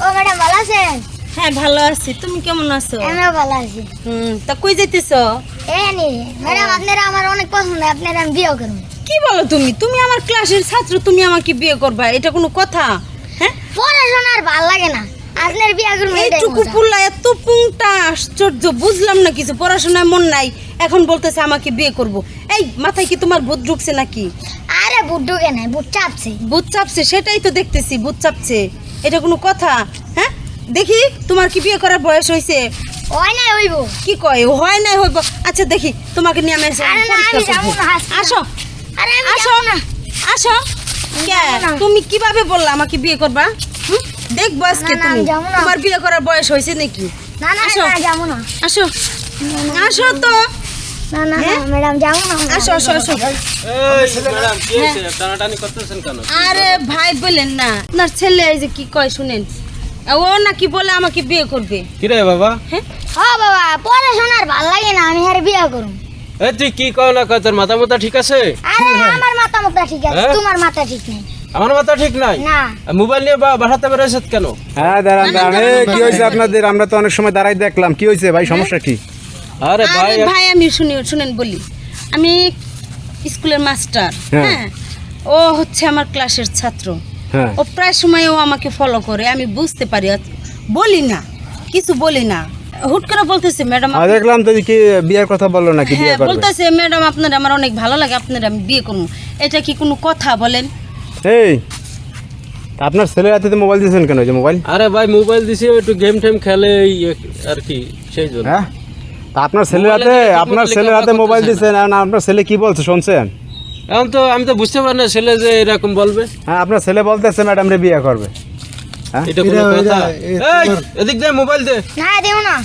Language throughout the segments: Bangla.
ও ম্যাডাম ভালো আছেন? হ্যাঁ ভালো আছি, তুমি কেমন আছো? আমিও ভালো আছি। তা কই যাইতেছো? এই নি ম্যাডাম, আপনারা আমার অনেক পছন্দ, আপনারা আমি বিয়ে করব। কি বলো তুমি? তুমি আমার ক্লাসের ছাত্র, তুমি আমাকে বিয়ে করবা? এটা কোনো কথা? হ্যাঁ, পড়াশোনার ভালো লাগে না, আপনার বিয়ে করব। এইটুকু পুল্লা এত পুংটা, আশ্চর্য, বুঝলাম না কিছু। পড়াশোনায় মন নাই, এখন বলতেছে আমাকে বিয়ে করব। এই মাথায় কি তোমার ভূত ঢুকছে নাকি? আরে বুট ঢুকে নাই, বুট চাপছে। ভূত চাপছে, সেটাই তো দেখতেছি, ভূত চাপছে। এটা কোনো কথা? হ্যাঁ, দেখি তোমার কি বিয়ে করার বয়স হয়েছে? হয় নাই হইব। কি কয় হয় নাই হইব? আচ্ছা দেখি, তোমাকে নিয়ে আমি এসে আরে না, আমি যাবো না, আসো আরে আমি আসো যাবো না। আসো। কে? যাবো না। তুমি কিভাবে বললা আমাকে বিয়ে করবা? দেখবো আজকে না, না, তুমি আমি যাবো না। তোমার বিয়ে করার বয়স হয়েছে নাকি? না না আসো। না, যাবো না। আসো আসো তো। না না হ্যাঁ? ম্যাডাম, যাবো না। আসো আসো আসো। ম্যাডাম কি হয়েছে? টানাটানি করতেছেন কেন? আরে ভাই বলেন না, আপনার ছেলে এই যে কি কয় শুনেন, ও নাকি বলে আমাকে বিয়ে করবে। কি রে বাবা? হ্যাঁ, ও বাবা, পড়াশোনার ভালো লাগে না, আমি আর বিয়ে করব। এই তুই কি কও না কও, তোর মাথা মুথা ঠিক আছে? আরে আমার মাথা মুথা ঠিক আছে, হ্যাঁ? তোমার মাথা ঠিক নেই। আমার মাথা ঠিক নাই। না মোবাইল নিয়ে বাসাতে বেরোছিস কেন? হ্যাঁ দাঁড়ান দাঁড়ান, এই কি হয়েছে আপনাদের? আমরা তো অনেক সময় দাঁড়াই দেখলাম, কি হয়েছে ভাই, সমস্যা কি? আরে ভাই, আরে ভাই আমি শুনেন বলি, আমি স্কুলের মাস্টার। হ্যাঁ। হ্যাঁ, ও হচ্ছে আমার ক্লাসের ছাত্র। হ্যাঁ ও প্রায় সময় ও আমাকে ফলো করে, আমি বুঝতে পারি, বলি না কিছু, বলি না। হুট করে বলতেছে ম্যাডাম, দেখলাম তো কি বিয়ের কথা বললো নাকি, বিয়ে হ্যাঁ করবে? বলতেছে ম্যাডাম আপনার আমার অনেক ভালো লাগে, আপনার আমি বিয়ে করবো। এটা কি কোনো কথা বলেন? এই তা আপনার ছেলের হাতে মোবাইল দিয়েছেন কেন, ওই যে মোবাইল? আরে ভাই মোবাইল দিছি, একটু গেম টেম খেলে এই আর কি, সেই জন্য। হ্যাঁ, তা আপনার ছেলের মোবাইলে হাতে, দেখে ঠিক আপনার মতো ছেলের হাতে লেখাপড়া মোবাইল করতেছে দিয়েছেন, আর আপনার ছেলে কি বলছে শুনছেন? এখন তো আমি তো বুঝতে পারি না ছেলে যে এরকম বলবে। হ্যাঁ, আপনার ছেলে বলতেছে ম্যাডাম রে বিয়ে করবে। হ্যাঁ, এটা কোনো কথা? এই এদিক দে, মোবাইল দে। না দেব না।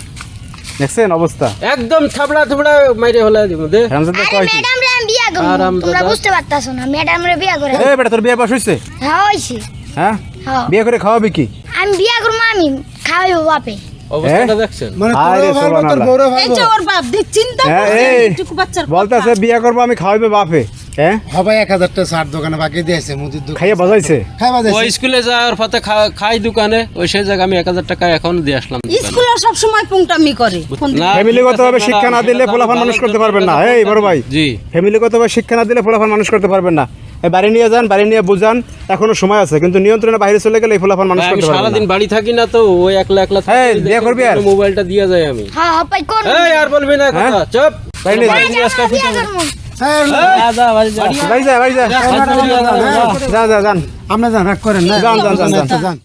দেখছেন অবস্থা? একদম থাবড়া থাবড়া মাইরে হলা দিব দে। রামজাদা আরে কয় কি? ম্যাডাম রে আমি বিয়ে করব, আরাম তোমরা দাদা। বুঝতে পারতাছো না, ম্যাডাম রে বিয়ে করে। এই বেটা, তোর বিয়ে বয়স হয়েছে? হ্যাঁ হইছে। হ্যাঁ, হ্যাঁ, বিয়ে করে খাওয়াবি কি? আমি বিয়ে করব, আমি খাওয়াইবো বাপে। অবস্থাটা দেখছেন? আরে সুবহানাল্লাহ। এই যে ওর বাপ দেখ, চিন্তা হ্যাঁ, করছে এই এইটুকু বাচ্চার বলতেছে কথা। বিয়ে করবো আমি, খাওয়াইবে বাপে। হ্যাঁ, হবে 1000 টাকা চার দোকানে বাকি দিয়েছে, মুদির দোকান খাইয়ে বাজাইছে। খাইবা ওই দিয়েছে। স্কুলে যাওয়ার পথে খাই দোকানে, ওই সেই জায়গা আমি 1000 টাকা এখন দিয়ে আসলাম দোকানে। স্কুলে সব সময় পুংটামি করে। না, ফ্যামিলিগতভাবে শিক্ষা না দিলে সেটা তো পোলাপান ভালো মানুষ করতে একটা পারবেন না। কথা এই বড় ভাই, জি। ফ্যামিলিগতভাবে শিক্ষা না দিলে পোলাপান মানুষ করতে পারবেন না। এই বাড়ি নিয়ে যান, বাড়ি নিয়ে বুঝান, এখনো সময় আছে, কিন্তু নিয়ন্ত্রণে বাইরে চলে গেলে এই পোলাপান মানুষ ভাই, আমি করতে পারবেন সারাদিন না। বাড়ি থাকি না তো, ওই একলা একলা থাকি, এই, বিয়ে দেখে করবি আর? মোবাইলটা দিয়ে যায় আমি। হ্যাঁ হপাই কোন এই আর বলবি না কথা, চুপ। বাড়ি নিয়ে বাড়ি যা, নিয়ে আজকে বিয়ে ফুটে করব। হ্যাঁ, যা, যা, বাড়ি যা। বাড়ি যা, বাড়ি যা, যা, যা, যা, যা, যা। যা যা যান, আমরা যান রাগ করেন না, যান, যান, যান, যান। যান।